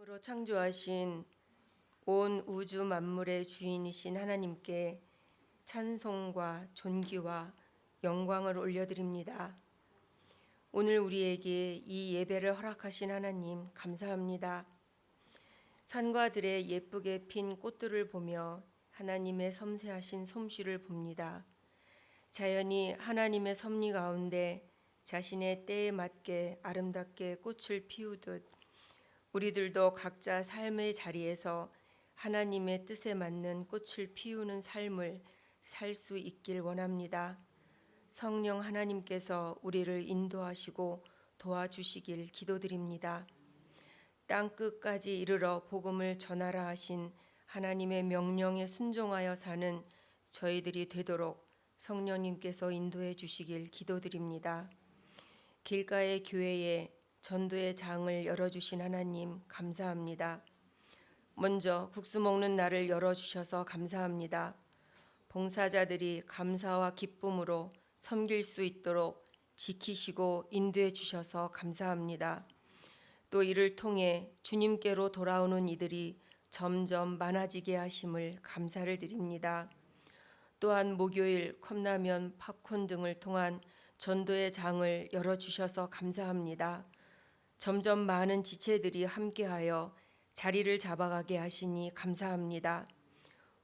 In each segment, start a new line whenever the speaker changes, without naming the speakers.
으로 창조하신 온 우주 만물의 주인이신 하나님께 찬송과 존귀와 영광을 올려드립니다. 오늘 우리에게 이 예배를 허락하신 하나님 감사합니다. 산과 들에 예쁘게 핀 꽃들을 보며 하나님의 섬세하신 솜씨를 봅니다. 자연이 하나님의 섭리 가운데 자신의 때에 맞게 아름답게 꽃을 피우듯 우리들도 각자 삶의 자리에서 하나님의 뜻에 맞는 꽃을 피우는 삶을 살 수 있길 원합니다. 성령 하나님께서 우리를 인도하시고 도와주시길 기도드립니다. 땅 끝까지 이르러 복음을 전하라 하신 하나님의 명령에 순종하여 사는 저희들이 되도록 성령님께서 인도해 주시길 기도드립니다. 길가의 교회에 전도의 장을 열어주신 하나님 감사합니다. 먼저 국수 먹는 날을 열어주셔서 감사합니다. 봉사자들이 감사와 기쁨으로 섬길 수 있도록 지키시고 인도해 주셔서 감사합니다. 또 이를 통해 주님께로 돌아오는 이들이 점점 많아지게 하심을 감사를 드립니다. 또한 목요일 컵라면, 팝콘 등을 통한 전도의 장을 열어주셔서 감사합니다. 점점 많은 지체들이 함께하여 자리를 잡아가게 하시니 감사합니다.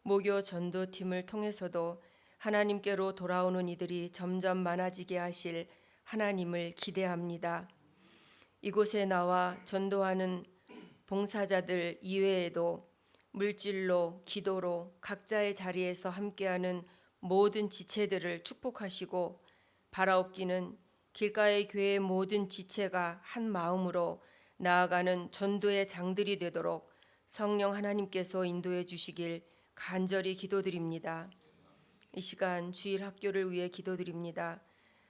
목요 전도팀을 통해서도 하나님께로 돌아오는 이들이 점점 많아지게 하실 하나님을 기대합니다. 이곳에 나와 전도하는 봉사자들 이외에도 물질로, 기도로 각자의 자리에서 함께하는 모든 지체들을 축복하시고 바라옵기는 길가의 교회의 모든 지체가 한 마음으로 나아가는 전도의 장들이 되도록 성령 하나님께서 인도해 주시길 간절히 기도드립니다. 이 시간 주일 학교를 위해 기도드립니다.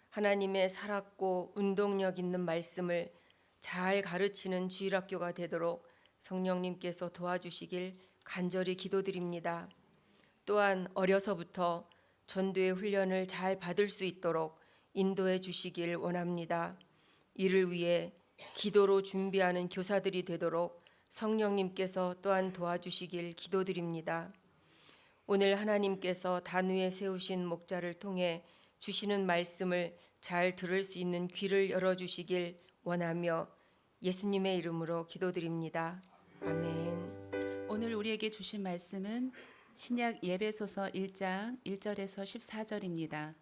하나님의 살았고 운동력 있는 말씀을 잘 가르치는 주일 학교가 되도록 성령님께서 도와주시길 간절히 기도드립니다. 또한 어려서부터 전도의 훈련을 잘 받을 수 있도록 인도해 주시길 원합니다. 이를 위해 기도로 준비하는 교사들이 되도록 성령님께서 또한 도와주시길 기도드립니다. 오늘 하나님께서 단위에 세우신 목자를 통해 주시는 말씀을 잘 들을 수 있는 귀를 열어주시길 원하며 예수님의 이름으로 기도드립니다. 아멘.
오늘 우리에게 주신 말씀은 신약 예배소서 1장 1절에서 14절입니다.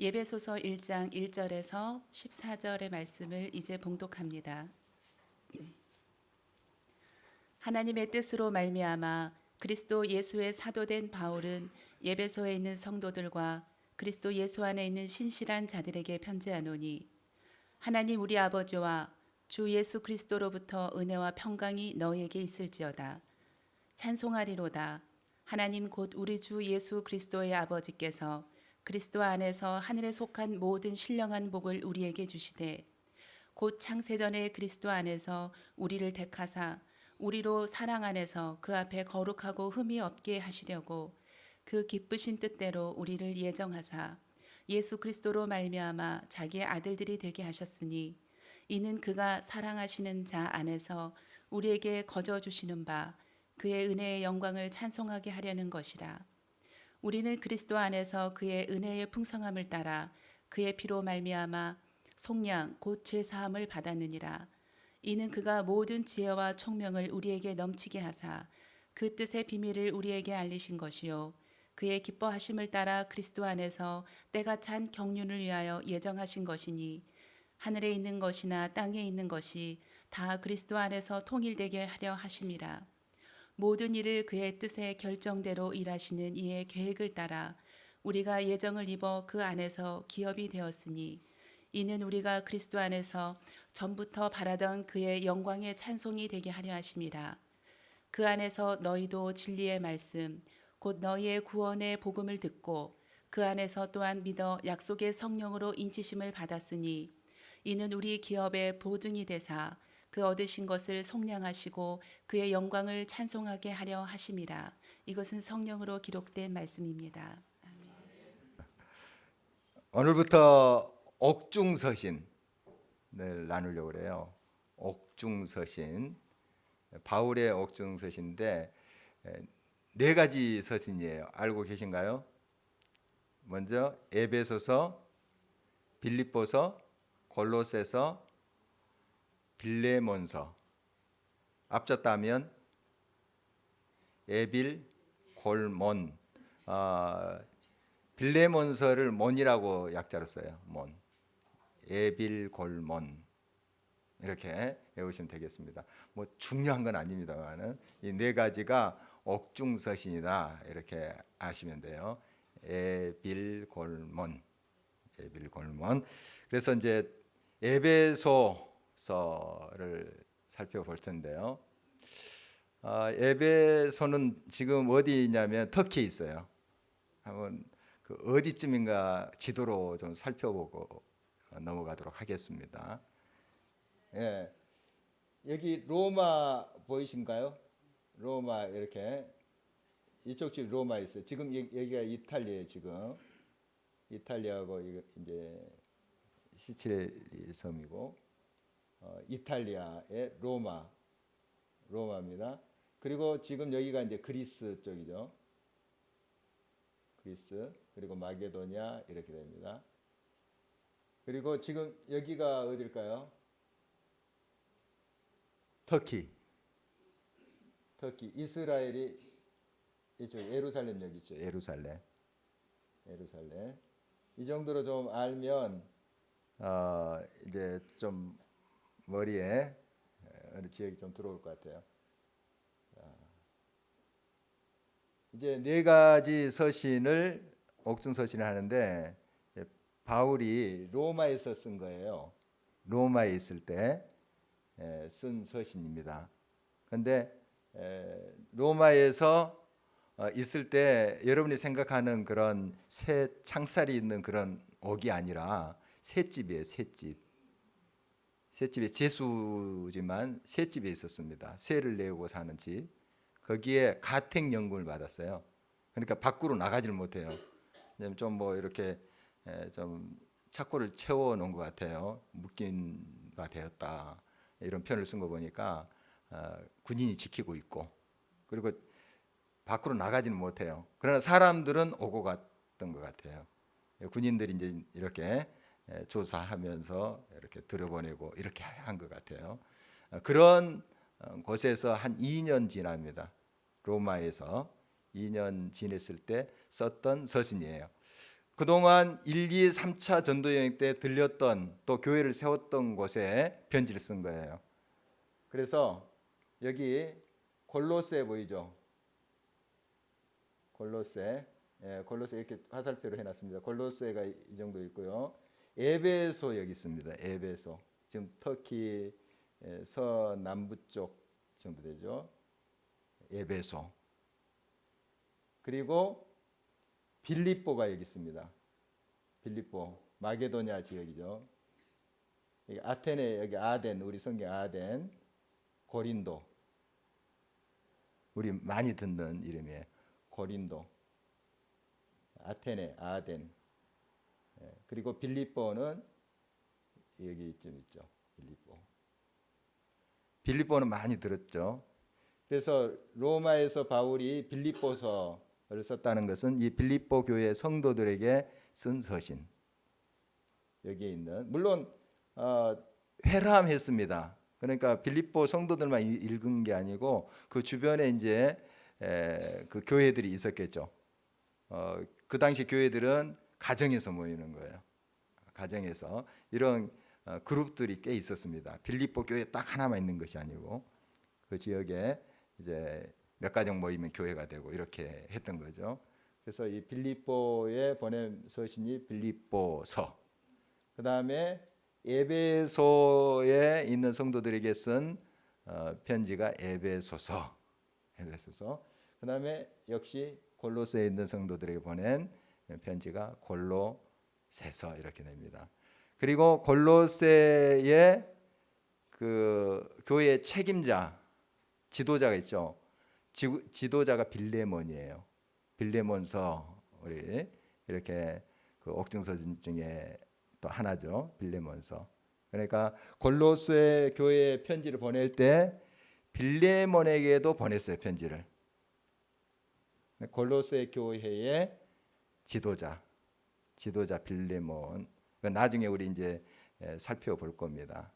예배소서 1장 1절에서 14절의 말씀을 이제 봉독합니다. 하나님의 뜻으로 말미암아 그리스도 예수의 사도된 바울은 예배소에 있는 성도들과 그리스도 예수 안에 있는 신실한 자들에게 편지하노니 하나님 우리 아버지와 주 예수 그리스도로부터 은혜와 평강이 너희에게 있을지어다. 찬송하리로다. 하나님 곧 우리 주 예수 그리스도의 아버지께서 그리스도 안에서 하늘에 속한 모든 신령한 복을 우리에게 주시되 곧 창세전에 그리스도 안에서 우리를 택하사 우리로 사랑 안에서 그 앞에 거룩하고 흠이 없게 하시려고 그 기쁘신 뜻대로 우리를 예정하사 예수 그리스도로 말미암아 자기의 아들들이 되게 하셨으니 이는 그가 사랑하시는 자 안에서 우리에게 거저 주시는 바 그의 은혜의 영광을 찬송하게 하려는 것이라. 우리는 그리스도 안에서 그의 은혜의 풍성함을 따라 그의 피로 말미암아 속량 곧 죄사함을 받았느니라. 이는 그가 모든 지혜와 총명을 우리에게 넘치게 하사 그 뜻의 비밀을 우리에게 알리신 것이요 그의 기뻐하심을 따라 그리스도 안에서 때가 찬 경륜을 위하여 예정하신 것이니 하늘에 있는 것이나 땅에 있는 것이 다 그리스도 안에서 통일되게 하려 하심이라. 모든 일을 그의 뜻의 결정대로 일하시는 이의 계획을 따라 우리가 예정을 입어 그 안에서 기업이 되었으니 이는 우리가 그리스도 안에서 전부터 바라던 그의 영광의 찬송이 되게 하려 하심이라. 그 안에서 너희도 진리의 말씀 곧 너희의 구원의 복음을 듣고 그 안에서 또한 믿어 약속의 성령으로 인치심을 받았으니 이는 우리 기업의 보증이 되사 그 얻으신 것을 속량하시고 그의 영광을 찬송하게 하려 하심이라. 이것은 성령으로 기록된 말씀입니다.
오늘부터 옥중서신을 나누려고 그래요. 옥중서신, 바울의 옥중서신인데 네 가지 서신이에요. 알고 계신가요? 먼저 에베소서, 빌립보서, 골로새서, 빌레몬서. 앞졌다면 에빌, 골몬. 빌레몬서를 몬이라고 약자로 써요. 몬. 에빌, 골몬. 이렇게 외우시면 되겠습니다. 뭐 중요한 건 아닙니다만은 이 네 가지가 옥중서신이다 이렇게 아시면 돼요. 에빌골몬, 에빌골몬. 그래서 이제 에베소서를 살펴볼 텐데요. 에베소는 지금 어디 있냐면 터키에 있어요. 한번 그 어디쯤인가 지도로 좀 살펴보고 넘어가도록 하겠습니다. 예, 여기 로마 보이신가요? 로마 이렇게 이쪽 집 로마 있어요. 지금 여기가 이탈리아예요. 지금 이탈리아하고 이제 시칠리 섬이고 이탈리아의 로마입니다. 그리고 지금 여기가 이제 그리스 쪽이죠. 그리스 그리고 마게도니아 이렇게 됩니다. 그리고 지금 여기가 어딜까요? 터키 이스라엘이 이쪽 예루살렘 있죠. 예루살렘 이 정도로 좀 알면 이제 좀 머리에 어느 지역이 좀 들어올 것 같아요. 이제 네 가지 서신을 옥중서신을 하는데 바울이 로마에서 쓴 거예요. 로마에 있을 때 쓴 서신입니다. 그런데 로마에서 있을 때 여러분이 생각하는 그런 새 창살이 있는 그런 옥이 아니라 셋집이에요. 셋집에 재수지만 셋집에 있었습니다. 세를 내고 사는 집. 거기에 가택연금을 받았어요. 그러니까 밖으로 나가지를 못해요. 좀 뭐 이렇게 좀 착고를 채워 놓은 것 같아요. 묶인 바 되었다 이런 표현을 쓴 거 보니까 군인이 지키고 있고 그리고 밖으로 나가지는 못해요. 그러나 사람들은 오고 갔던 것 같아요. 군인들이 이제 이렇게 조사하면서 이렇게 들여보내고 이렇게 한 것 같아요. 그런 곳에서 한 2년 지납니다. 로마에서 2년 지냈을 때 썼던 서신이에요. 그동안 1, 2, 3차 전도 여행 때 들렸던 또 교회를 세웠던 곳에 편지를 쓴 거예요. 그래서 여기 골로새 보이죠? 골로새 이렇게 화살표로 해놨습니다. 골로새가 이 정도 있고요. 에베소 여기 있습니다. 에베소 지금 터키 서남부 쪽 정도 되죠. 에베소. 그리고 빌립보가 여기 있습니다. 빌립보 마게도냐 지역이죠. 여기 아테네 여기 아덴 우리 성경 아덴 고린도 우리 많이 듣는 이름이에요. 고린도 아테네 아덴 그리고 빌립보는 여기쯤 있죠. 빌립보는 많이 들었죠. 그래서 로마에서 바울이 빌립보서를 썼다는 것은 이 빌립보 교회 성도들에게 쓴 서신. 여기에 있는 물론 회람했습니다. 그러니까 빌립보 성도들만 읽은 게 아니고 그 주변에 이제 그 교회들이 있었겠죠. 그 당시 교회들은 가정에서 모이는 거예요. 가정에서 이런 그룹들이 꽤 있었습니다. 빌립보 교회 딱 하나만 있는 것이 아니고 그 지역에 이제 몇 가정 모이면 교회가 되고 이렇게 했던 거죠. 그래서 이 빌립보에 보낸 서신이 빌립보서. 그 다음에 에베소에 있는 성도들에게 쓴 편지가 에베소서. 그 다음에 역시 골로새에 있는 성도들에게 보낸 편지가 골로새서 이렇게 됩니다. 그리고 골로새의 그 교회의 책임자, 지도자가 있죠. 지도자가 빌레몬이에요. 빌레몬서 우리 이렇게 그 옥중서신 중에 또 하나죠. 빌레몬서. 그러니까 골로새 교회에 편지를 보낼 때 빌레몬에게도 보냈어요. 편지를. 골로새 교회의 지도자 빌레몬. 나중에 우리 이제 살펴볼 겁니다.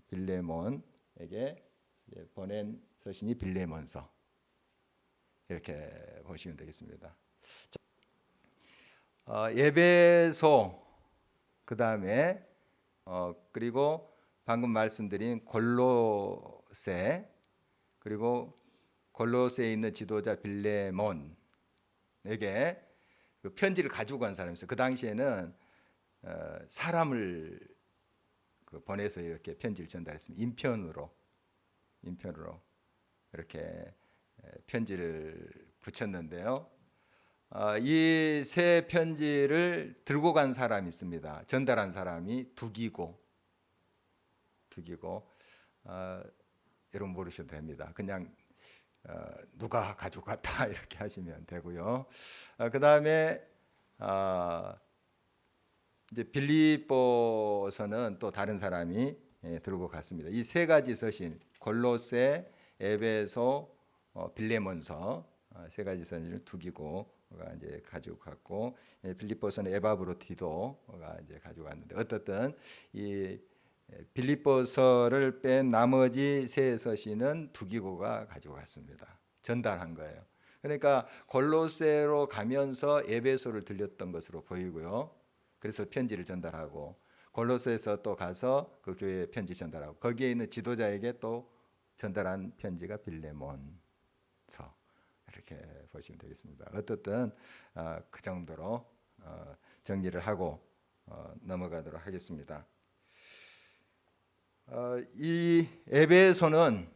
빌레몬에게 보낸 서신이 빌레몬서. 이렇게 보시면 되겠습니다. 에베소, 그 다음에 그리고 방금 말씀드린 골로새, 그리고 골로새에 있는 지도자 빌레몬에게 그 편지를 가지고 간 사람이 있어요. 그 당시에는 사람을 보내서 이렇게 편지를 전달했습니다. 인편으로 이렇게 편지를 붙였는데요. 이 세 편지를 들고 간 사람이 있습니다. 전달한 사람이 두기고 여러분 모르셔도 됩니다. 그냥 누가 가지고 갔다 이렇게 하시면 되고요. 그 다음에 이제 빌립보서는 또 다른 사람이 들고 갔습니다. 이 세 가지 서신, 골로새, 에베소, 빌레몬서, 세 가지 서신을 두기고가 이제 가지고 갔고, 빌립보서는 에바브로디도가 이제 가지고 갔는데, 어떻든 이 빌립보서를 뺀 나머지 세 서신은 두기고가 가지고 갔습니다. 전달한 거예요. 그러니까 골로새로 가면서 에베소를 들렸던 것으로 보이고요. 그래서 편지를 전달하고, 골로새에서 또 가서 그 교회에 편지 전달하고, 거기에 있는 지도자에게 또 전달한 편지가 빌레몬서. 이렇게 보시면 되겠습니다. 어떻든 그 정도로 정리를 하고 넘어가도록 하겠습니다. 이 에베소는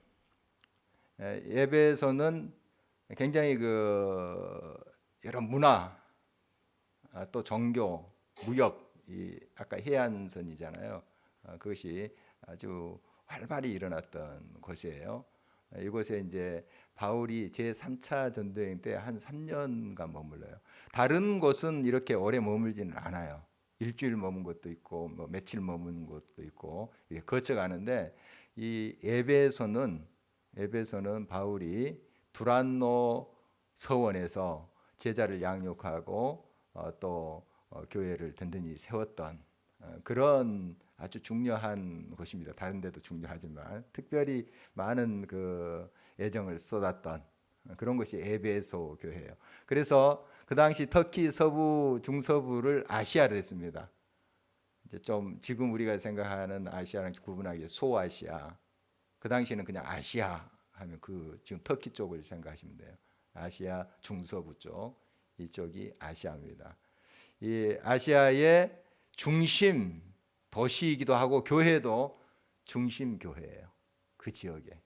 굉장히 여러 문화, 또 종교, 무역, 아까 해안선이잖아요. 그것이 아주 활발히 일어났던 곳이에요. 이곳에 이제 바울이 제3차 전도여행 때 한 3년간 머물러요. 다른 곳은 이렇게 오래 머물지는 않아요. 일주일 머문 것도 있고, 뭐 며칠 머문 것도 있고, 이렇게 거쳐가는데, 이 에베소는 바울이 두란노 서원에서 제자를 양육하고 또 교회를 든든히 세웠던 그런 아주 중요한 곳입니다. 다른 데도 중요하지만 특별히 많은 그 애정을 쏟았던 그런 것이 에베소 교회예요. 그래서 그 당시 터키 서부 중서부를 아시아를 했습니다. 이제 좀 지금 우리가 생각하는 아시아랑 구분하기 위해서 소아시아. 그 당시에는 그냥 아시아 하면 그 지금 터키 쪽을 생각하시면 돼요. 아시아 중서부 쪽, 이쪽이 아시아입니다. 이 아시아의 중심 도시이기도 하고 교회도 중심 교회예요. 그 지역에.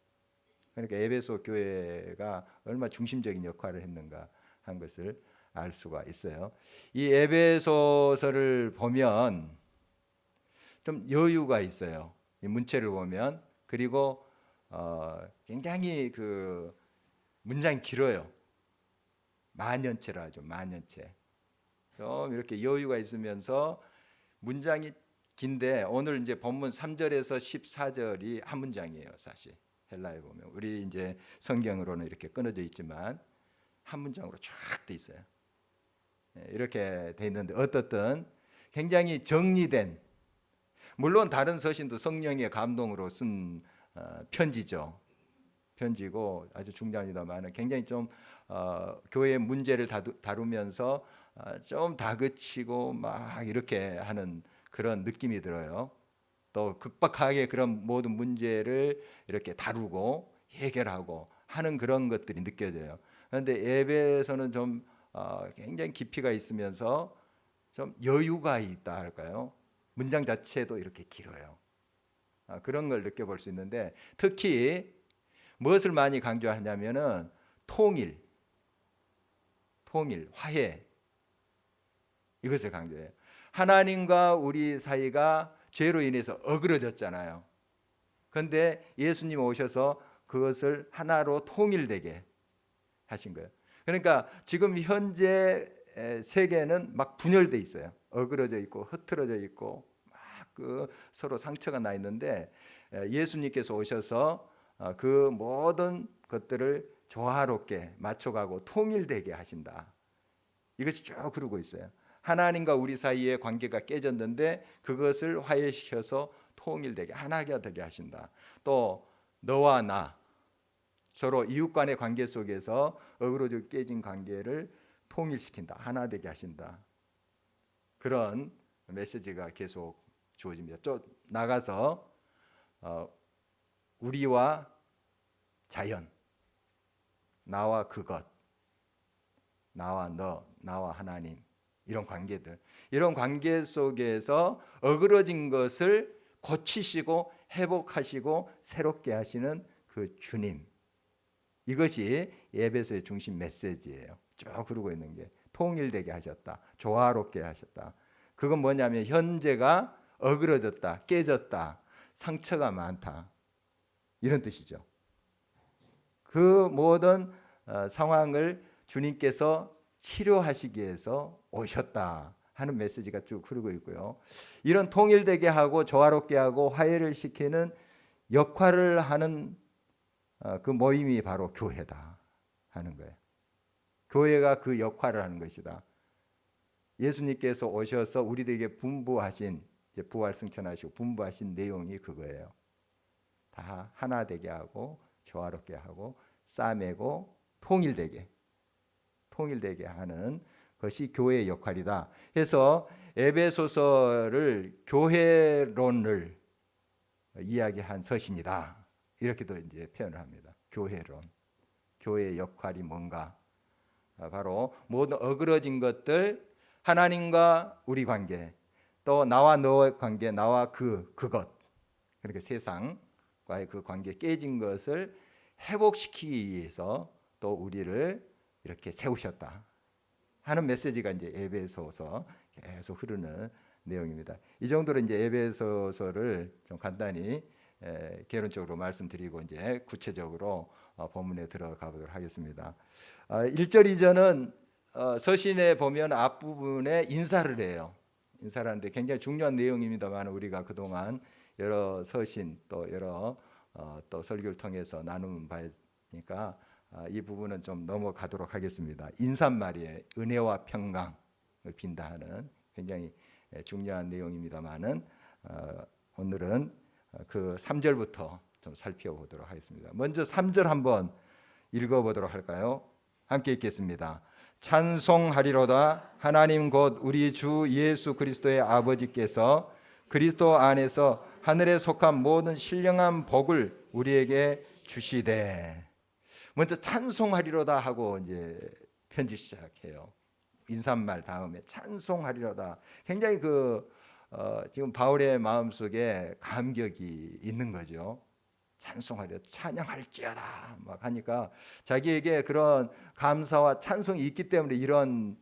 그러니까 에베소 교회가 얼마나 중심적인 역할을 했는가 한 것을 알 수가 있어요. 이 에베소서를 보면 좀 여유가 있어요. 이 문체를 보면. 그리고 굉장히 그 문장이 길어요. 만연체라 하죠. 만연체. 좀 이렇게 여유가 있으면서 문장이 긴데, 오늘 이제 본문 3절에서 14절이 한 문장이에요. 사실 헬라에 보면 우리 이제 성경으로는 이렇게 끊어져 있지만 한 문장으로 쫙 돼 있어요. 이렇게 돼 있는데 어떻든 굉장히 정리된, 물론 다른 서신도 성령의 감동으로 쓴 편지죠. 편지고 아주 중요합니다만 굉장히 좀 교회의 문제를 다루면서 좀 다그치고 막 이렇게 하는 그런 느낌이 들어요. 또 급박하게 그런 모든 문제를 이렇게 다루고 해결하고 하는 그런 것들이 느껴져요. 그런데 에베소는 좀 굉장히 깊이가 있으면서 좀 여유가 있다 할까요? 문장 자체도 이렇게 길어요. 그런 걸 느껴볼 수 있는데, 특히 무엇을 많이 강조하냐면은 통일, 화해, 이것을 강조해요. 하나님과 우리 사이가 죄로 인해서 어그러졌잖아요. 그런데 예수님 오셔서 그것을 하나로 통일되게 하신 거예요. 그러니까 지금 현재 세계는 막 분열돼 있어요. 어그러져 있고 흐트러져 있고 막 그 서로 상처가 나 있는데 예수님께서 오셔서 그 모든 것들을 조화롭게 맞춰가고 통일되게 하신다. 이것이 쭉 흐르고 있어요. 하나님과 우리 사이의 관계가 깨졌는데 그것을 화해시켜서 통일되게 하나가 되게 하신다. 또 너와 나 서로 이웃 간의 관계 속에서 어그러져 깨진 관계를 통일시킨다. 하나 되게 하신다. 그런 메시지가 계속 주어집니다. 또 나가서 우리와 자연, 나와 그것, 나와 너, 나와 하나님, 이런 관계들, 이런 관계 속에서 어그러진 것을 고치시고 회복하시고 새롭게 하시는 그 주님, 이것이 예배소의 중심 메시지예요. 쭉 흐르고 있는 게 통일되게 하셨다, 조화롭게 하셨다. 그건 뭐냐면 현재가 어그러졌다, 깨졌다, 상처가 많다, 이런 뜻이죠. 그 모든 상황을 주님께서 치료하시기 위해서 오셨다 하는 메시지가 쭉 흐르고 있고요. 이런 통일되게 하고 조화롭게 하고 화해를 시키는 역할을 하는 그 모임이 바로 교회다 하는 거예요. 교회가 그 역할을 하는 것이다. 예수님께서 오셔서 우리들에게 분부하신, 이제 부활 승천하시고 분부하신 내용이 그거예요. 다 하나 되게 하고 조화롭게 하고 싸매고 통일되게 하는 것이 교회의 역할이다. 해서 에베소서를 교회론을 이야기한 서신이다. 이렇게도 이제 표현을 합니다. 교회론, 교회의 역할이 뭔가? 바로 모든 어그러진 것들, 하나님과 우리 관계, 또 나와 너의 관계, 나와 그것, 그러니까 세상과의 그 관계 깨진 것을 회복시키기 위해서 또 우리를 이렇게 세우셨다 하는 메시지가 이제 에베소서 계속 흐르는 내용입니다. 이 정도로 이제 에베소서를 좀 간단히 개론적으로 말씀드리고 이제 구체적으로 본문에 들어가 보도록 하겠습니다. 1절 이전은 서신에 보면 앞부분에 인사를 해요. 인사를 하는데 굉장히 중요한 내용입니다만 우리가 그동안 여러 서신 또 여러 또 설교를 통해서 나눈 바니까 이 부분은 좀 넘어가도록 하겠습니다. 인사말이에요. 은혜와 평강을 빈다 하는 굉장히 중요한 내용입니다만은 오늘은 그 3절부터 좀 살펴보도록 하겠습니다. 먼저 3절 한번 읽어보도록 할까요? 함께 읽겠습니다. 찬송하리로다 하나님 곧 우리 주 예수 그리스도의 아버지께서 그리스도 안에서 하늘에 속한 모든 신령한 복을 우리에게 주시되. 먼저 찬송하리로다 하고 이제 편지 시작해요. 인사말 다음에 찬송하리로다. 굉장히 지금 바울의 마음속에 감격이 있는 거죠. 찬송하리라, 찬양할지어다 막 하니까 자기에게 그런 감사와 찬송이 있기 때문에 이런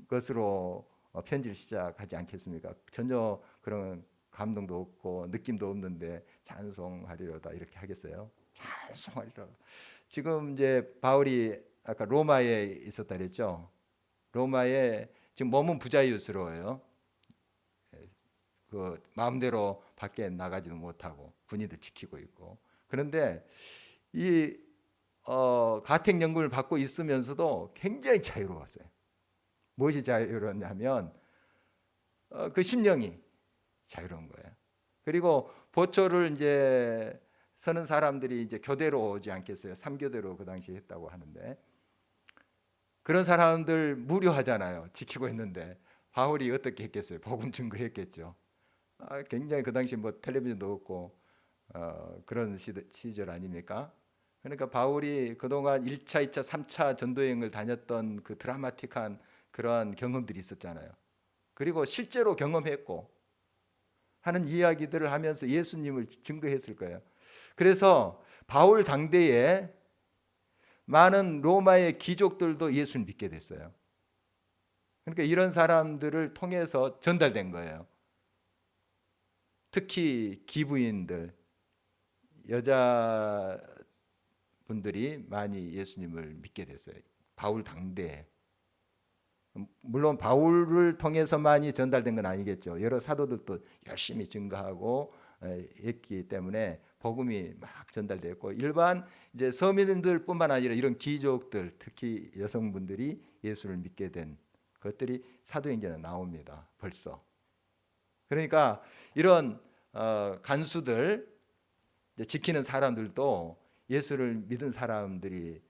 것으로 편지를 시작하지 않겠습니까? 전혀 그런 감동도 없고 느낌도 없는데 찬송하리로다 이렇게 하겠어요? 찬송하리로다. 지금 이제 바울이 아까 로마에 있었다 그랬죠. 로마에 지금 몸은 부자유스러워요. 그 마음대로 밖에 나가지도 못하고 군인들 지키고 있고. 그런데 이 가택연금을 받고 있으면서도 굉장히 자유로웠어요. 무엇이 자유로웠냐면 그 심령이 자유로운 거예요. 그리고 보초를 이제 서는 사람들이 이제 교대로 오지 않겠어요? 3교대로 그 당시에 했다고 하는데 그런 사람들 무료하잖아요. 지키고 있는데 바울이 어떻게 했겠어요? 복음 증거했겠죠. 굉장히 그 당시 뭐 텔레비전도 없고 그런 시절 아닙니까? 그러니까 바울이 그동안 1차, 2차, 3차 전도여행을 다녔던 그 드라마틱한 그런 경험들이 있었잖아요. 그리고 실제로 경험했고 하는 이야기들을 하면서 예수님을 증거했을 거예요. 그래서 바울 당대에 많은 로마의 귀족들도 예수를 믿게 됐어요. 그러니까 이런 사람들을 통해서 전달된 거예요. 특히 기부인들, 여자분들이 많이 예수님을 믿게 됐어요. 바울 당대에. 물론 바울을 통해서만이 전달된 건 아니겠죠. 여러 사도들도 열심히 증거하고 했기 때문에 복음이 막 전달됐고, 일반 이제 서민들뿐만 아니라 이런 귀족들, 특히 여성분들이 예수를 믿게 된 것들이 사도행전에 나옵니다. 벌써. 그러니까 이런 간수들, 지키는 사람들도 예수를 믿은 사람들이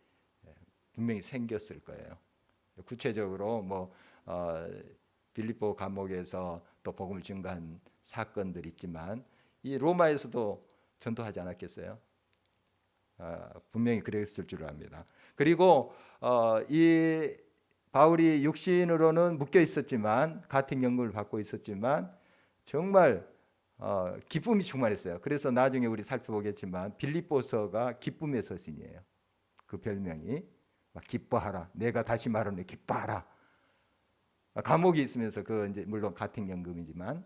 분명히 생겼을 거예요. 구체적으로 뭐 빌립보 감옥에서 또 복음을 증거한 사건들 있지만, 이 로마에서도 전도하지 않았겠어요? 분명히 그랬을 줄 압니다. 그리고 이 바울이 육신으로는 묶여 있었지만, 같은 연금을 받고 있었지만 정말 기쁨이 충만했어요. 그래서 나중에 우리 살펴보겠지만 빌립보서가 기쁨의 서신이에요. 그 별명이 막 기뻐하라. 내가 다시 말하노니 기뻐하라. 감옥에 있으면서 그 이제 물론 같은 연금이지만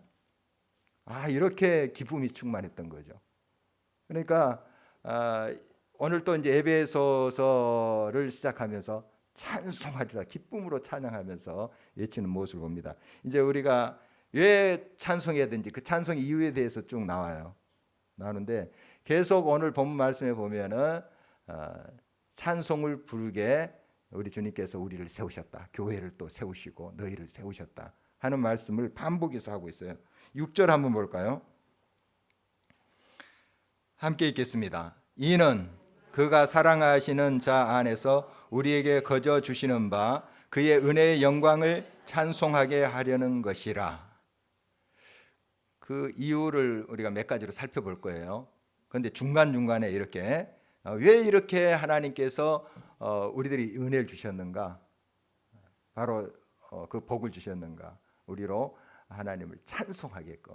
이렇게 기쁨이 충만했던 거죠. 그러니까 오늘 또 이제 에베소서를 시작하면서 찬송하리라, 기쁨으로 찬양하면서 외치는 모습을 봅니다. 이제 우리가 왜 찬송해야 되는지 그 찬송 이유에 대해서 쭉 나오는데, 계속 오늘 본문 말씀에 보면은 찬송을 부르게 우리 주님께서 우리를 세우셨다, 교회를 또 세우시고 너희를 세우셨다 하는 말씀을 반복해서 하고 있어요. 6절 한번 볼까요? 함께 읽겠습니다. 이는 그가 사랑하시는 자 안에서 우리에게 거저 주시는 바 그의 은혜의 영광을 찬송하게 하려는 것이라. 그 이유를 우리가 몇 가지로 살펴볼 거예요. 그런데 중간중간에 이렇게 왜 이렇게 하나님께서 우리들이 은혜를 주셨는가, 바로 그 복을 주셨는가, 우리로 하나님을 찬송하게끔,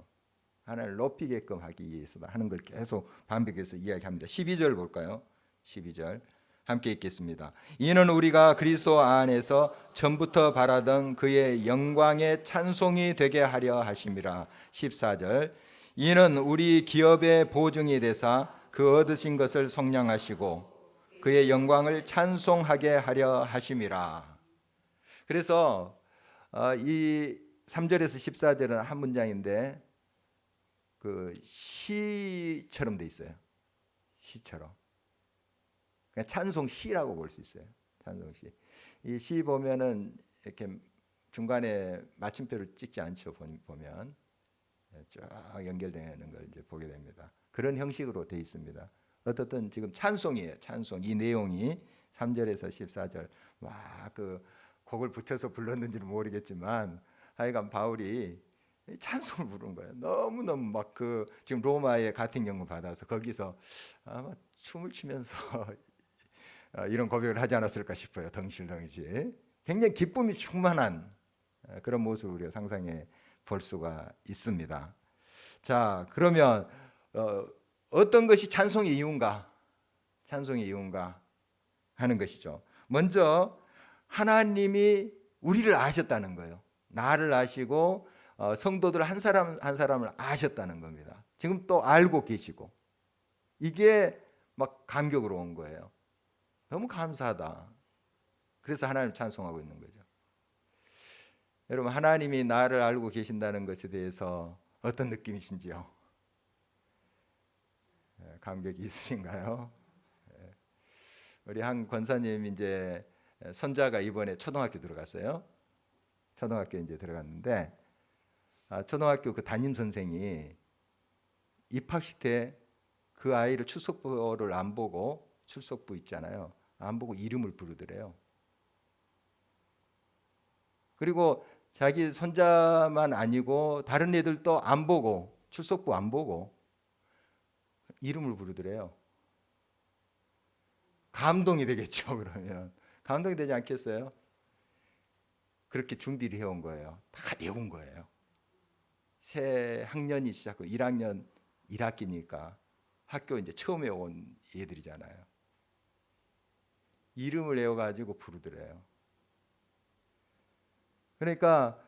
하나님을 높이게끔 하기 위해서 하는 걸 계속 반복해서 이야기합니다. 12절 볼까요? 12절 함께 읽겠습니다. 이는 우리가 그리스도 안에서 전부터 바라던 그의 영광의 찬송이 되게 하려 하심이라. 14절 이는 우리 기업의 보증이 되사 그 얻으신 것을 속량하시고 그의 영광을 찬송하게 하려 하심이라. 그래서 이 3절에서 14절은 한 문장인데 그 시처럼 돼 있어요. 시처럼. 찬송 시라고 볼 수 있어요. 찬송 시. 이 시 보면은 이렇게 중간에 마침표를 찍지 않죠. 보면 쫙 연결되는 걸 이제 보게 됩니다. 그런 형식으로 돼 있습니다. 어떻든 지금 찬송이에요. 찬송. 이 내용이 3절에서 14절 막 그 곡을 붙여서 불렀는지는 모르겠지만 하여간 바울이 찬송을 부른 거예요. 너무너무 막 그 지금 로마의 같은 연금 받아서 거기서 아마 춤을 추면서 이런 고백을 하지 않았을까 싶어요. 덩실덩실. 굉장히 기쁨이 충만한 그런 모습을 우리가 상상해 볼 수가 있습니다. 자, 그러면 어떤 것이 찬송의 이유인가? 찬송의 이유인가 하는 것이죠. 먼저 하나님이 우리를 아셨다는 거예요. 나를 아시고 성도들 한 사람 한 사람을 아셨다는 겁니다. 지금 또 알고 계시고, 이게 막 감격으로 온 거예요. 너무 감사하다. 그래서 하나님 찬송하고 있는 거죠. 여러분, 하나님이 나를 알고 계신다는 것에 대해서 어떤 느낌이신지요? 감격이 있으신가요? 우리 한 권사님 이제 손자가 이번에 초등학교 들어갔어요. 초등학교 이제 들어갔는데 초등학교 그 담임 선생이 입학식 때 그 아이를 출석부를 안 보고, 출석부 있잖아요, 안 보고 이름을 부르더래요. 그리고 자기 손자만 아니고 다른 애들도 안 보고, 출석부 안 보고 이름을 부르더래요. 감동이 되겠죠. 그러면 감동이 되지 않겠어요? 그렇게 준비를 해온 거예요. 다 배운 거예요. 새 학년이 시작하고 1학년 1학기니까 학교 이제 처음에 온 애들이잖아요. 이름을 외워가지고 부르더래요. 그러니까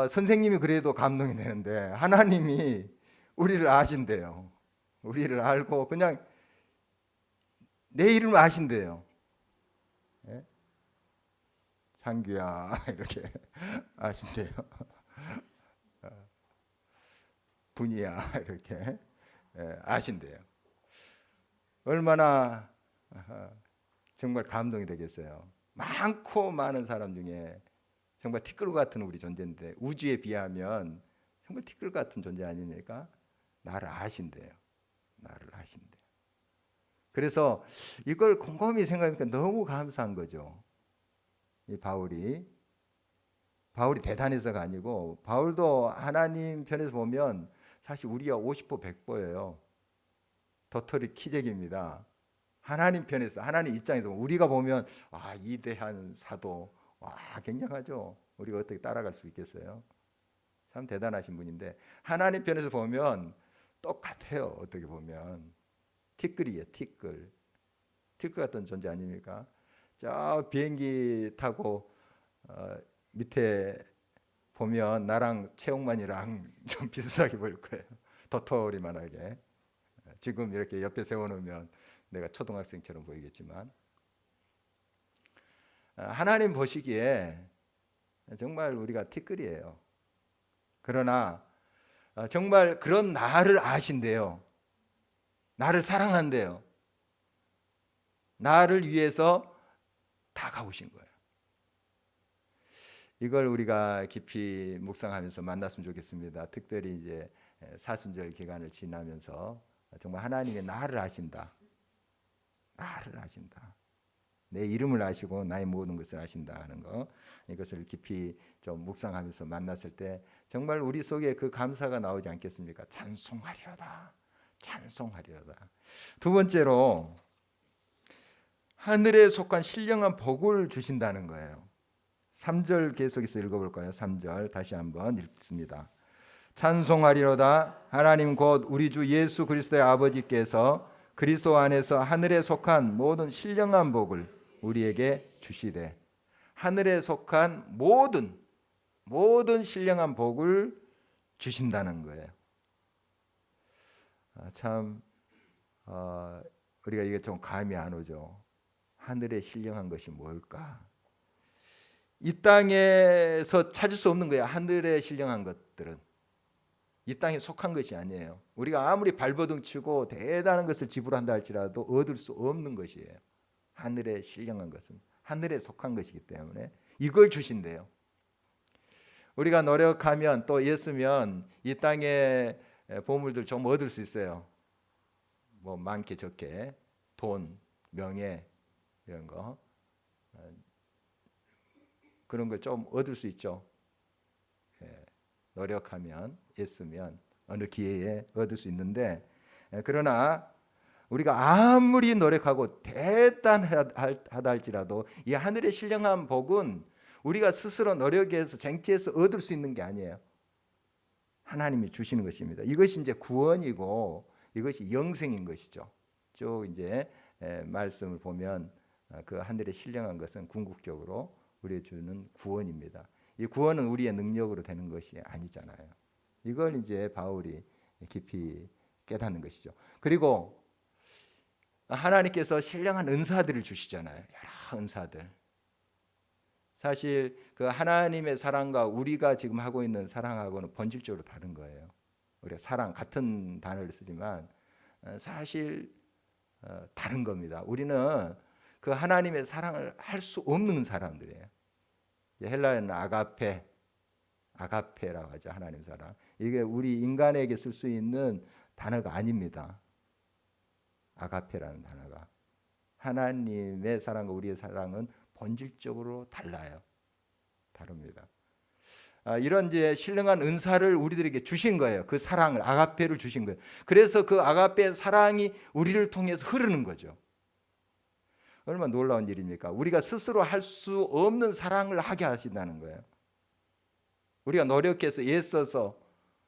선생님이 그래도 감동이 되는데 하나님이 우리를 아신대요. 우리를 알고 그냥 내 이름을 아신대요. 예? 상규야 이렇게 아신대요. 분이야 이렇게 아신대요. 얼마나 정말 감동이 되겠어요. 많고 많은 사람 중에 정말 티끌 같은 우리 존재인데 우주에 비하면 정말 티끌 같은 존재 아닙니까? 나를 아신대요. 나를 아신대요. 그래서 이걸 곰곰이 생각하니까 너무 감사한 거죠. 이 바울이 대단해서가 아니고 바울도 하나님 편에서 보면 사실 우리가 50% 100%예요. 도토리 키재기입니다. 하나님 편에서 하나님 입장에서 우리가 보면 이대한 사도 굉장하죠. 우리가 어떻게 따라갈 수 있겠어요? 참 대단하신 분인데 하나님 편에서 보면 똑같아요. 어떻게 보면 티끌이에요. 티끌 같은 존재 아닙니까? 저 비행기 타고 밑에 보면 나랑 최홍만이랑 좀 비슷하게 보일 거예요. 도토리만하게. 지금 이렇게 옆에 세워놓으면 내가 초등학생처럼 보이겠지만 하나님 보시기에 정말 우리가 티끌이에요. 그러나 정말 그런 나를 아신대요. 나를 사랑한대요. 나를 위해서 다가오신 거예요. 이걸 우리가 깊이 묵상하면서 만났으면 좋겠습니다. 특별히 이제 사순절 기간을 지나면서 정말 하나님의 나를 아신다. 나를 아신다. 내 이름을 아시고 나의 모든 것을 아신다 하는 거, 이것을 깊이 좀 묵상하면서 만났을 때 정말 우리 속에 그 감사가 나오지 않겠습니까? 찬송하리로다. 찬송하리로다. 두 번째로 하늘에 속한 신령한 복을 주신다는 거예요. 3절 계속해서 읽어볼까요? 3절 다시 한번 읽습니다. 찬송하리로다. 하나님 곧 우리 주 예수 그리스도의 아버지께서 그리스도 안에서 하늘에 속한 모든 신령한 복을 우리에게 주시되, 하늘에 속한 모든 신령한 복을 주신다는 거예요. 참 우리가 이게 좀 감이 안 오죠. 하늘에 신령한 것이 뭘까? 이 땅에서 찾을 수 없는 거예요. 하늘에 신령한 것들은 이 땅에 속한 것이 아니에요. 우리가 아무리 발버둥 치고 대단한 것을 지불한다 할지라도 얻을 수 없는 것이에요. 하늘에 신령한 것은 하늘에 속한 것이기 때문에 이걸 주신대요. 우리가 노력하면 또 예수면 이 땅의 보물들 좀 얻을 수 있어요. 뭐 많게 적게 돈, 명예 이런 거, 그런 걸 좀 얻을 수 있죠. 노력하면, 애쓰면 어느 기회에 얻을 수 있는데, 그러나 우리가 아무리 노력하고 대단하다 할지라도 이 하늘의 신령한 복은 우리가 스스로 노력해서 쟁취해서 얻을 수 있는 게 아니에요. 하나님이 주시는 것입니다. 이것이 이제 구원이고 이것이 영생인 것이죠. 쭉 이제 말씀을 보면 그 하늘의 신령한 것은 궁극적으로 우리에게 주는 구원입니다. 이 구원은 우리의 능력으로 되는 것이 아니잖아요. 이걸 이제 바울이 깊이 깨닫는 것이죠. 그리고 하나님께서 신령한 은사들을 주시잖아요. 여러 은사들. 사실 그 하나님의 사랑과 우리가 지금 하고 있는 사랑하고는 본질적으로 다른 거예요. 우리가 사랑 같은 단어를 쓰지만 사실 다른 겁니다. 우리는 그 하나님의 사랑을 할 수 없는 사람들이에요. 헬라어는 아가페라고 하죠. 하나님 사랑. 이게 우리 인간에게 쓸 수 있는 단어가 아닙니다. 아가페라는 단어가. 하나님의 사랑과 우리의 사랑은 본질적으로 달라요. 다릅니다. 이런 이제 신령한 은사를 우리들에게 주신 거예요. 그 사랑을, 아가페를 주신 거예요. 그래서 그 아가페 사랑이 우리를 통해서 흐르는 거죠. 얼마나 놀라운 일입니까? 우리가 스스로 할 수 없는 사랑을 하게 하신다는 거예요. 우리가 노력해서 애써서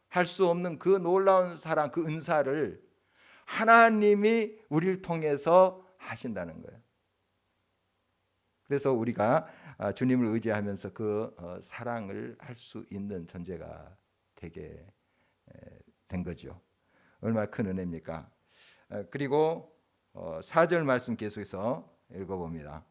할 수 없는 그 놀라운 사랑, 그 은사를 하나님이 우리를 통해서 하신다는 거예요. 그래서 우리가 주님을 의지하면서 그 사랑을 할 수 있는 존재가 되게 된 거죠. 얼마나 큰 은혜입니까? 그리고 4절 말씀 계속해서 읽어봅니다.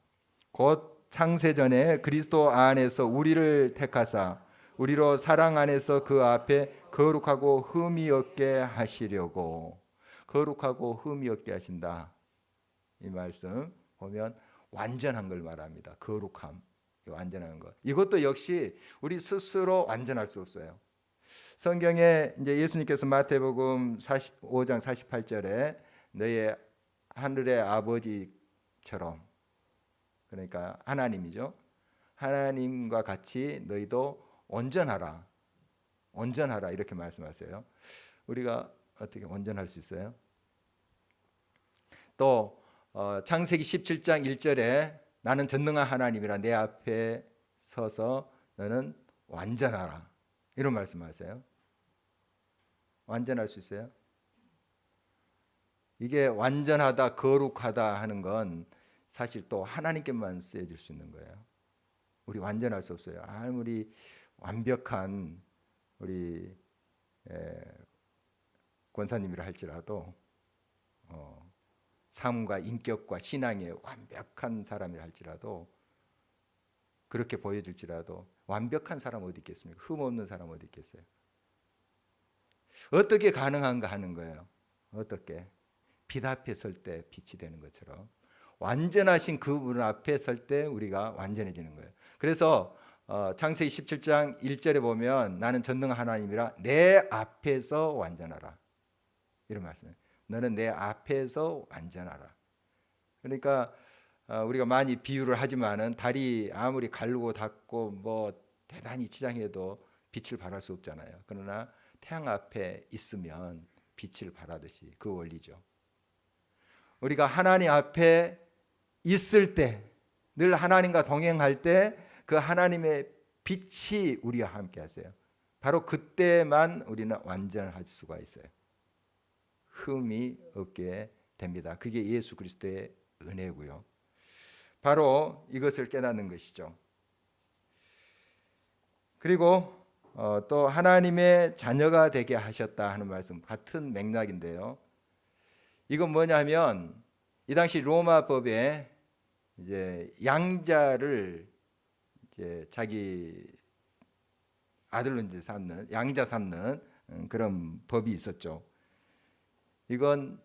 곧 창세전에 그리스도 안에서 우리를 택하사 우리로 사랑 안에서 그 앞에 거룩하고 흠이 없게 하시려고. 거룩하고 흠이 없게 하신다. 이 말씀 보면 완전한 걸 말합니다. 거룩함, 완전한 것. 이것도 역시 우리 스스로 완전할 수 없어요. 성경에 이제 예수님께서 마태복음 5장 48절에 너의 하늘의 아버지처럼, 그러니까 하나님이죠. 하나님과 같이 너희도 온전하라. 온전하라 이렇게 말씀하세요. 우리가 어떻게 온전할 수 있어요? 또 창세기 17장 1절에 나는 전능한 하나님이라 내 앞에 서서 너는 완전하라. 이런 말씀하세요. 완전할 수 있어요? 이게 완전하다, 거룩하다 하는 건 사실 또 하나님께만 쓰여질 수 있는 거예요. 우리 완전할 수 없어요. 아무리 완벽한 우리 권사님이라 할지라도 삶과 인격과 신앙에 완벽한 사람이라 할지라도, 그렇게 보여질지라도 완벽한 사람 어디 있겠습니까? 흠 없는 사람 어디 있겠어요? 어떻게 가능한가 하는 거예요. 어떻게? 빛 앞에 설 때 빛이 되는 것처럼 완전하신 그분 앞에 설 때 우리가 완전해지는 거예요. 그래서 창세기 17장 1절에 보면 나는 전능한 하나님이라 내 앞에서 완전하라. 이런 말씀이에요. 너는 내 앞에서 완전하라. 그러니까 우리가 많이 비유를 하지만은 달이 아무리 갈고 닦고 뭐 대단히 치장해도 빛을 발할 수 없잖아요. 그러나 태양 앞에 있으면 빛을 발하듯이 그 원리죠. 우리가 하나님 앞에 있을 때, 늘 하나님과 동행할 때 그 하나님의 빛이 우리와 함께 하세요. 바로 그때만 우리는 완전할 수가 있어요. 흠이 없게 됩니다. 그게 예수 그리스도의 은혜고요. 바로 이것을 깨닫는 것이죠. 그리고 또 하나님의 자녀가 되게 하셨다 하는 말씀, 같은 맥락인데요. 이건 뭐냐면 이 당시 로마 법에 이제 양자를 이제 자기 아들로 이제 삼는, 양자 삼는 그런 법이 있었죠. 이건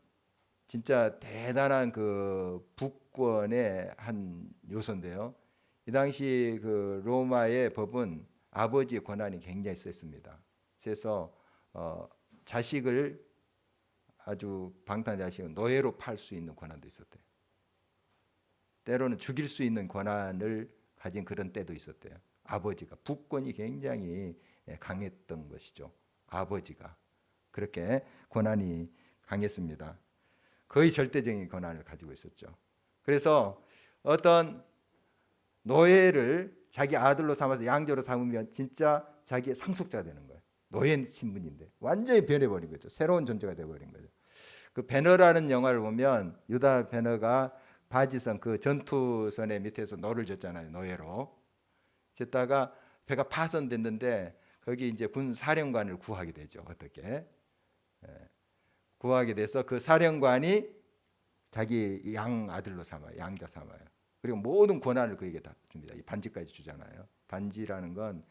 진짜 대단한 그 북권의 한 요소인데요. 이 당시 그 로마의 법은 아버지의 권한이 굉장히 셌습니다. 그래서 자식을, 아주 방탕한 자식을 노예로 팔 수 있는 권한도 있었대요. 때로는 죽일 수 있는 권한을 가진 그런 때도 있었대요. 아버지가, 북권이 굉장히 강했던 것이죠. 아버지가 그렇게 권한이 강했습니다. 거의 절대적인 권한을 가지고 있었죠. 그래서 어떤 노예를 자기 아들로 삼아서 양조로 삼으면 진짜 자기의 상속자가 되는 거예요. 노예 신분인데 완전히 변해버린 거죠. 새로운 존재가 되어버린 거죠. 그 배너라는 영화를 보면 유다 배너가 바지선, 그 전투선의 밑에서 노를 졌잖아요. 노예로 졌다가 배가 파손됐는데 거기 이제 군 사령관을 구하게 되죠. 어떻게 구하게 돼서 그 사령관이 자기 양 아들로 삼아요. 양자 삼아요. 그리고 모든 권한을 그에게 다 줍니다. 이 반지까지 주잖아요. 반지라는 건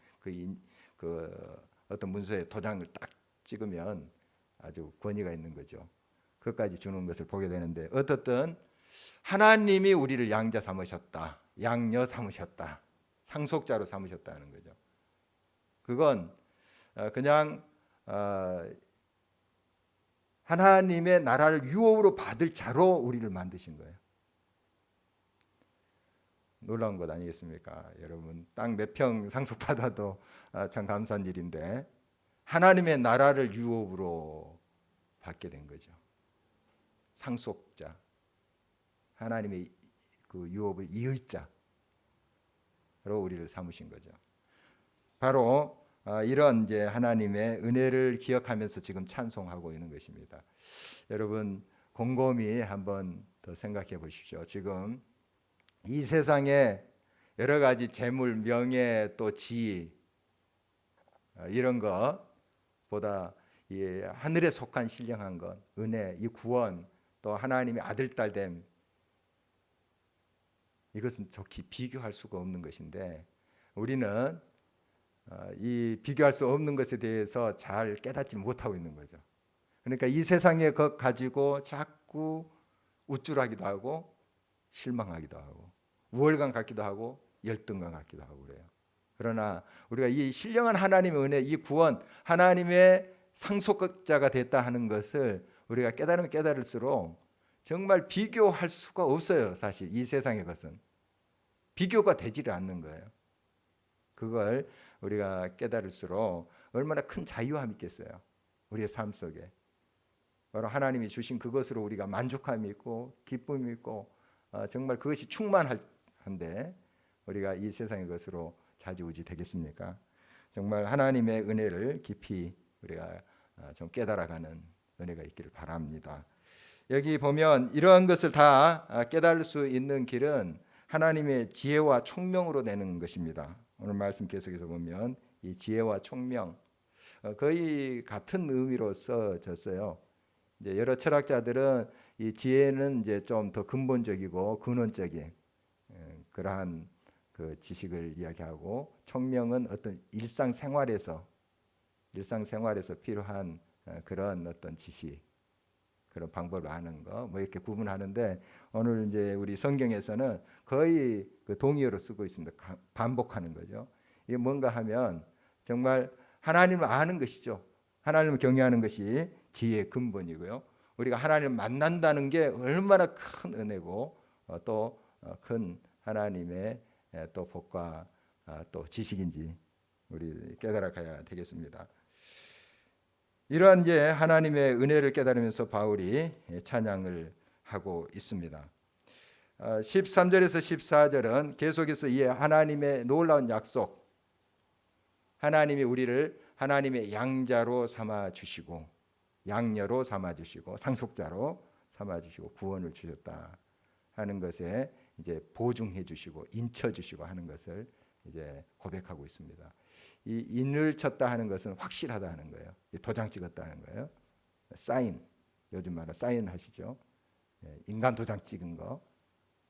그 어떤 문서에 도장을 딱 찍으면 아주 권위가 있는 거죠. 그것까지 주는 것을 보게 되는데, 어떻든 하나님이 우리를 양자 삼으셨다, 양녀 삼으셨다, 상속자로 삼으셨다는 거죠. 그건 그냥 하나님의 나라를 유업으로 받을 자로 우리를 만드신 거예요. 놀라운 것 아니겠습니까? 여러분, 땅 몇 평 상속받아도 참 감사한 일인데 하나님의 나라를 유업으로 받게 된 거죠. 상속자, 하나님의 그 유업을 이을 자로 우리를 삼으신 거죠. 바로 이런 이제 하나님의 은혜를 기억하면서 지금 찬송하고 있는 것입니다. 여러분, 곰곰이 한번 더 생각해 보십시오. 지금 이 세상에 여러 가지 재물, 명예, 또 지위, 이런 것보다 이 하늘에 속한 신령한 것, 은혜, 이 구원, 또 하나님의 아들, 딸됨, 이것은 좋게 비교할 수가 없는 것인데 우리는 이 비교할 수 없는 것에 대해서 잘 깨닫지 못하고 있는 거죠. 그러니까 이 세상의 것 가지고 자꾸 우쭐하기도 하고 실망하기도 하고 우월감 갖기도 하고 열등감 갖기도 하고 그래요. 그러나 우리가 이 신령한 하나님의 은혜, 이 구원, 하나님의 상속자가 됐다 하는 것을 우리가 깨달으면 깨달을수록 정말 비교할 수가 없어요. 사실 이 세상의 것은 비교가 되지를 않는 거예요. 그걸 우리가 깨달을수록 얼마나 큰 자유함이 있겠어요. 우리의 삶 속에 바로 하나님이 주신 그것으로 우리가 만족함이 있고 기쁨이 있고 정말 그것이 충만한데 우리가 이 세상의 것으로 좌지우지 되겠습니까? 정말 하나님의 은혜를 깊이 우리가 좀 깨달아가는 은혜가 있기를 바랍니다. 여기 보면 이러한 것을 다 깨달을 수 있는 길은 하나님의 지혜와 총명으로 되는 것입니다. 오늘 말씀 계속해서 보면 이 지혜와 총명 거의 같은 의미로 써졌어요. 이제 여러 철학자들은 이 지혜는 이제 좀 더 근본적이고 근원적인 그러한 그 지식을 이야기하고 총명은 어떤 일상생활에서 필요한 그런 어떤 지식, 그런 방법을 아는 거, 뭐 이렇게 구분하는데 오늘 이제 우리 성경에서는 거의 그 동의어로 쓰고 있습니다. 반복하는 거죠. 이게 뭔가 하면 정말 하나님을 아는 것이죠. 하나님을 경외하는 것이 지혜의 근본이고요. 우리가 하나님을 만난다는 게 얼마나 큰 은혜고 또 큰 하나님의 또 복과 또 지식인지 우리 깨달아 가야 되겠습니다. 이러한 이제 하나님의 은혜를 깨달으면서 바울이 찬양을 하고 있습니다. 13절에서 14절은 계속해서 이 하나님의 놀라운 약속, 하나님이 우리를 하나님의 양자로 삼아 주시고 양녀로 삼아 주시고 상속자로 삼아 주시고 구원을 주셨다 하는 것에 이제 보증해 주시고 인쳐 주시고 하는 것을 이제 고백하고 있습니다. 이 인을 쳤다 하는 것은 확실하다 하는 거예요. 도장 찍었다는 거예요. 사인, 요즘 말로 사인 하시죠. 인간 도장 찍은 거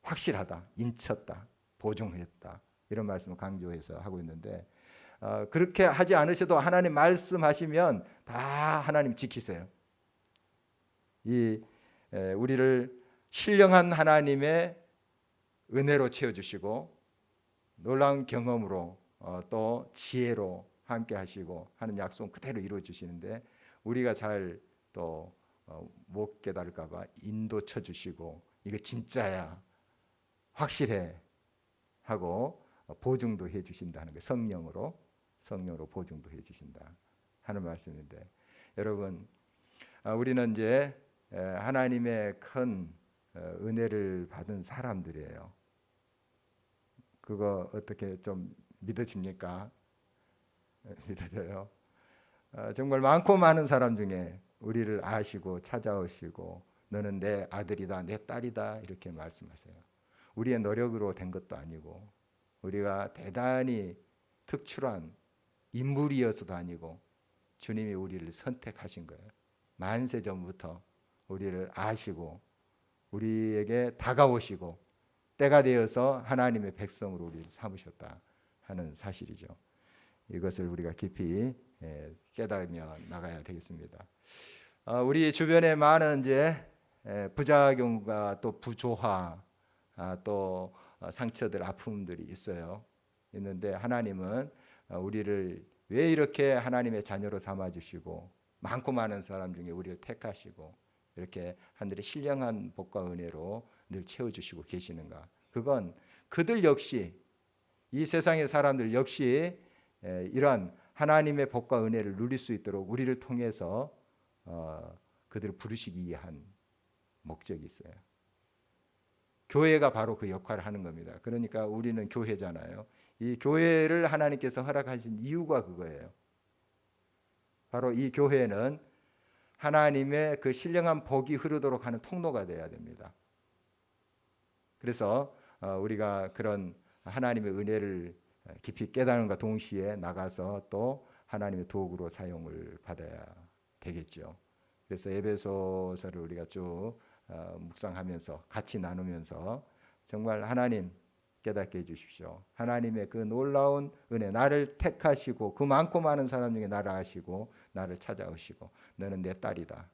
확실하다, 인쳤다, 보증했다 이런 말씀을 강조해서 하고 있는데 그렇게 하지 않으셔도 하나님 말씀하시면 다 하나님 지키세요. 우리를 신령한 하나님의 은혜로 채워주시고 놀라운 경험으로 또 지혜로 함께 하시고 하는 약속은 그대로 이루어 주시는데 우리가 잘 또 못 깨달을까 봐 인도 쳐 주시고 이거 진짜야 확실해 하고 보증도 해 주신다는 거 성령으로 보증도 해 주신다 하는 말씀인데 여러분 우리는 이제 하나님의 큰 은혜를 받은 사람들이에요. 그거 어떻게 좀 믿어집니까? 믿어져요. 정말 많고 많은 사람 중에 우리를 아시고 찾아오시고 너는 내 아들이다 내 딸이다 이렇게 말씀하세요. 우리의 노력으로 된 것도 아니고 우리가 대단히 특출한 인물이어서도 아니고 주님이 우리를 선택하신 거예요. 만세 전부터 우리를 아시고 우리에게 다가오시고 때가 되어서 하나님의 백성으로 우리를 삼으셨다 하는 사실이죠. 이것을 우리가 깊이 깨달으며 나가야 되겠습니다. 우리 주변에 많은 이제 부작용과 또 부조화 또 상처들 아픔들이 있는데 하나님은 우리를 왜 이렇게 하나님의 자녀로 삼아주시고 많고 많은 사람 중에 우리를 택하시고 이렇게 하늘의 신령한 복과 은혜로 늘 채워주시고 계시는가? 그건 그들 역시 이 세상의 사람들 역시 이러한 하나님의 복과 은혜를 누릴 수 있도록 우리를 통해서 그들을 부르시기 위한 목적이 있어요. 교회가 바로 그 역할을 하는 겁니다. 그러니까 우리는 교회잖아요. 이 교회를 하나님께서 허락하신 이유가 그거예요. 바로 이 교회는 하나님의 그 신령한 복이 흐르도록 하는 통로가 되어야 됩니다. 그래서 우리가 그런 하나님의 은혜를 깊이 깨달음과 동시에 나가서 또 하나님의 도구로 사용을 받아야 되겠죠. 그래서 에베소서를 우리가 쭉 묵상하면서 같이 나누면서 정말 하나님 깨닫게 해주십시오. 하나님의 그 놀라운 은혜, 나를 택하시고 그 많고 많은 사람 중에 나를 아시고 나를 찾아오시고 너는 내 딸이다,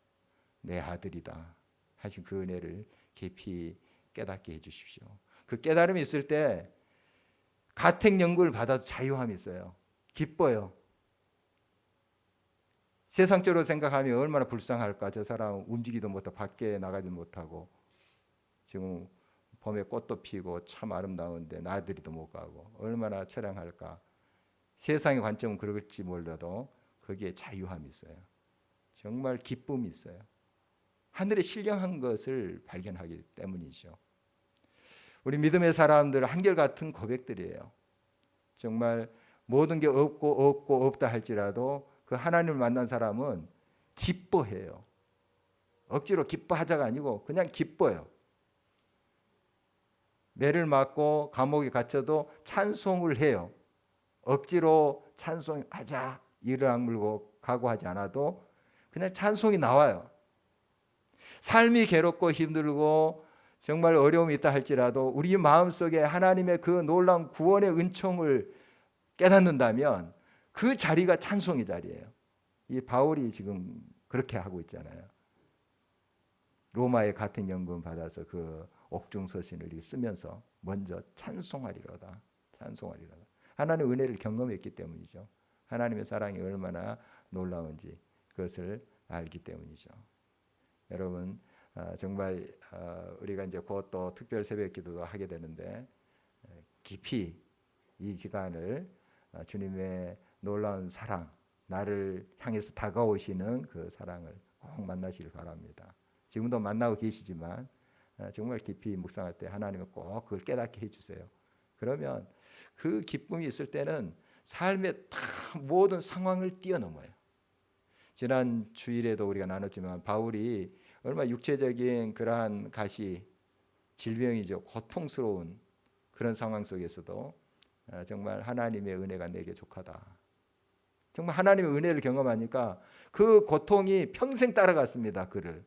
내 아들이다 하신 그 은혜를 깊이 깨닫게 해주십시오. 그 깨달음이 있을 때 가택연금을 받아도 자유함이 있어요. 기뻐요. 세상적으로 생각하면 얼마나 불쌍할까. 저 사람 움직이도 못하고 밖에 나가지 못하고 지금 봄에 꽃도 피고 참 아름다운데 나들이도 못 가고 얼마나 처량할까. 세상의 관점은 그럴지 몰라도 거기에 자유함이 있어요. 정말 기쁨이 있어요. 하늘의 신령한 것을 발견하기 때문이죠. 우리 믿음의 사람들 한결같은 고백들이에요. 정말 모든 게 없고 없다 할지라도 그 하나님을 만난 사람은 기뻐해요. 억지로 기뻐하자가 아니고 그냥 기뻐요. 매를 맞고 감옥에 갇혀도 찬송을 해요. 억지로 찬송하자 이를 악물고 각오하지 않아도 그냥 찬송이 나와요. 삶이 괴롭고 힘들고 정말 어려움이 있다 할지라도 우리 마음속에 하나님의 그 놀라운 구원의 은총을 깨닫는다면 그 자리가 찬송의 자리예요. 이 바울이 지금 그렇게 하고 있잖아요. 로마의 가택연금 받아서 그 옥중서신을 쓰면서 먼저 찬송하리로다. 찬송하리로다. 하나님의 은혜를 경험했기 때문이죠. 하나님의 사랑이 얼마나 놀라운지 그것을 알기 때문이죠. 여러분 정말 우리가 이제 곧 또 특별 새벽 기도도 하게 되는데 깊이 이 기간을 주님의 놀라운 사랑, 나를 향해서 다가오시는 그 사랑을 꼭 만나시길 바랍니다. 지금도 만나고 계시지만 정말 깊이 묵상할 때 하나님은 꼭 그걸 깨닫게 해주세요. 그러면 그 기쁨이 있을 때는 삶의 다 모든 상황을 뛰어넘어요. 지난 주일에도 우리가 나눴지만 바울이 얼마나 육체적인 그러한 가시, 질병이죠. 고통스러운 그런 상황 속에서도 정말 하나님의 은혜가 내게 족하다. 정말 하나님의 은혜를 경험하니까 그 고통이 평생 따라갔습니다. 그를.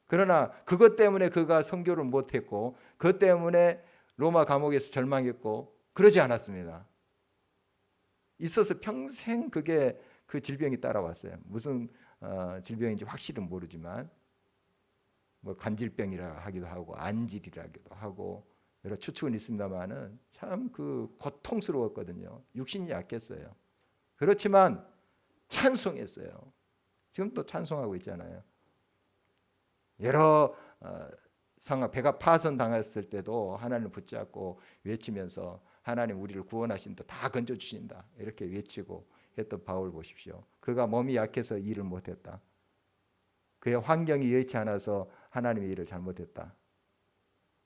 그러나 그것 때문에 그가 선교를 못했고 그것 때문에 로마 감옥에서 절망했고 그러지 않았습니다. 있어서 평생 그게 그 질병이 따라왔어요. 무슨 질병인지 확실은 모르지만 뭐 관질병이라 하기도 하고 안질이라 하기도 하고 여러 추측은 있습니다만은 참 그 고통스러웠거든요. 육신이 약했어요. 그렇지만 찬송했어요. 지금 또 찬송하고 있잖아요. 여러 상황, 배가 파손당했을 때도 하나님을 붙잡고 외치면서 하나님 우리를 구원하신다, 다 건져주신다 이렇게 외치고 했던 바울 보십시오. 그가 몸이 약해서 일을 못했다. 그의 환경이 여의치 않아서 하나님의 일을 잘못했다.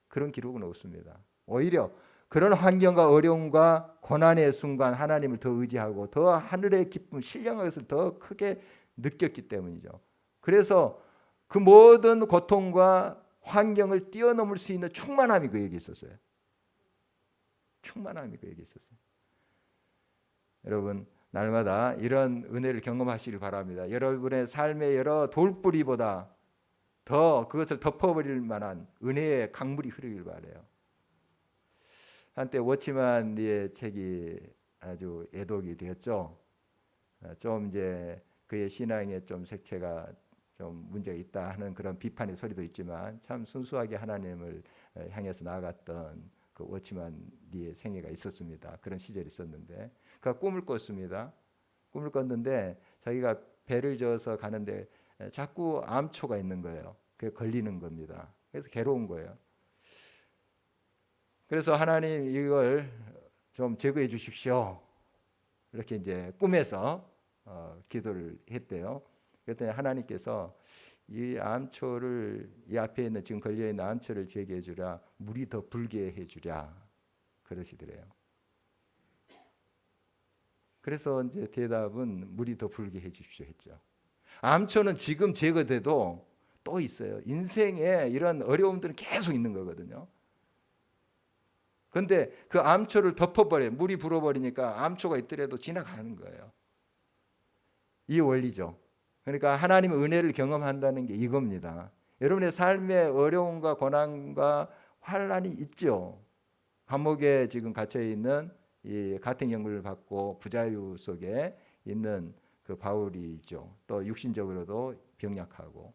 그런 기록은 없습니다. 오히려 그런 환경과 어려움과 고난의 순간 하나님을 더 의지하고 더 하늘의 기쁨, 신령한 것을 더 크게 느꼈기 때문이죠. 그래서 그 모든 고통과 환경을 뛰어넘을 수 있는 충만함이 그에게 있었어요. 충만함이 그에게 있었어요. 여러분 날마다 이런 은혜를 경험하시길 바랍니다. 여러분의 삶의 여러 돌뿌리보다 더 그것을 덮어버릴 만한 은혜의 강물이 흐르길 바라요. 한때 워치만의 책이 아주 애독이 되었죠. 좀 이제 그의 신앙에 좀 색채가 좀 문제가 있다 하는 그런 비판의 소리도 있지만 참 순수하게 하나님을 향해서 나아갔던 그 워치만의 생애가 있었습니다. 그런 시절이 있었는데 그가 꿈을 꿨습니다. 꿈을 꿨는데 자기가 배를 저어서 가는데 자꾸 암초가 있는 거예요. 그게 걸리는 겁니다. 그래서 괴로운 거예요. 그래서 하나님 이걸 좀 제거해 주십시오. 이렇게 이제 꿈에서 기도를 했대요. 그랬더니 하나님께서 이 암초를 이 앞에 있는 지금 걸려 있는 암초를 제거해 주라. 물이 더 불게 해 주랴. 그러시더래요. 그래서 이제 대답은 물이 더 불게 해 주십시오 했죠. 암초는 지금 제거돼도 또 있어요. 인생에 이런 어려움들은 계속 있는 거거든요. 그런데 그 암초를 덮어버려요. 물이 불어버리니까 암초가 있더라도 지나가는 거예요. 이 원리죠. 그러니까 하나님의 은혜를 경험한다는 게 이겁니다. 여러분의 삶에 어려움과 고난과 환난이 있죠. 감옥에 지금 갇혀 있는 이 가택연금을 받고 부자유 속에 있는 그 바울이죠. 또 육신적으로도 병약하고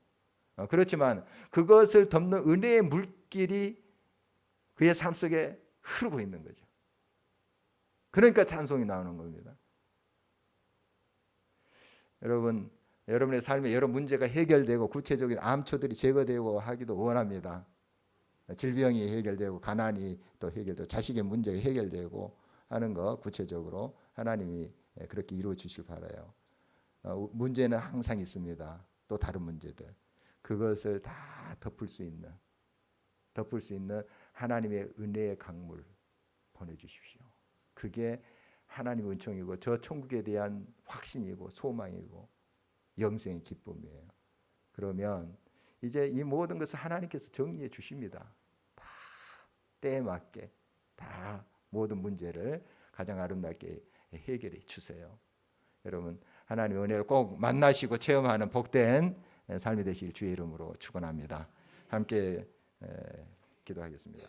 그렇지만 그것을 덮는 은혜의 물길이 그의 삶 속에 흐르고 있는 거죠. 그러니까 찬송이 나오는 겁니다. 여러분, 여러분의 삶에 여러 문제가 해결되고 구체적인 암초들이 제거되고 하기도 원합니다. 질병이 해결되고 가난이 또 해결되고 자식의 문제가 해결되고 하는 거 구체적으로 하나님이 그렇게 이루어 주실 바라요. 문제는 항상 있습니다. 또 다른 문제들. 그것을 다 덮을 수 있는 하나님의 은혜의 강물 보내주십시오. 그게 하나님의 은총이고 저 천국에 대한 확신이고 소망이고 영생의 기쁨이에요. 그러면 이제 이 모든 것을 하나님께서 정리해 주십니다. 다 때에 맞게 다 모든 문제를 가장 아름답게 해결해 주세요. 여러분 하나님의 은혜를 꼭 만나시고 체험하는 복된 삶이 되시길 주의 이름으로 축원합니다. 함께 기도하겠습니다.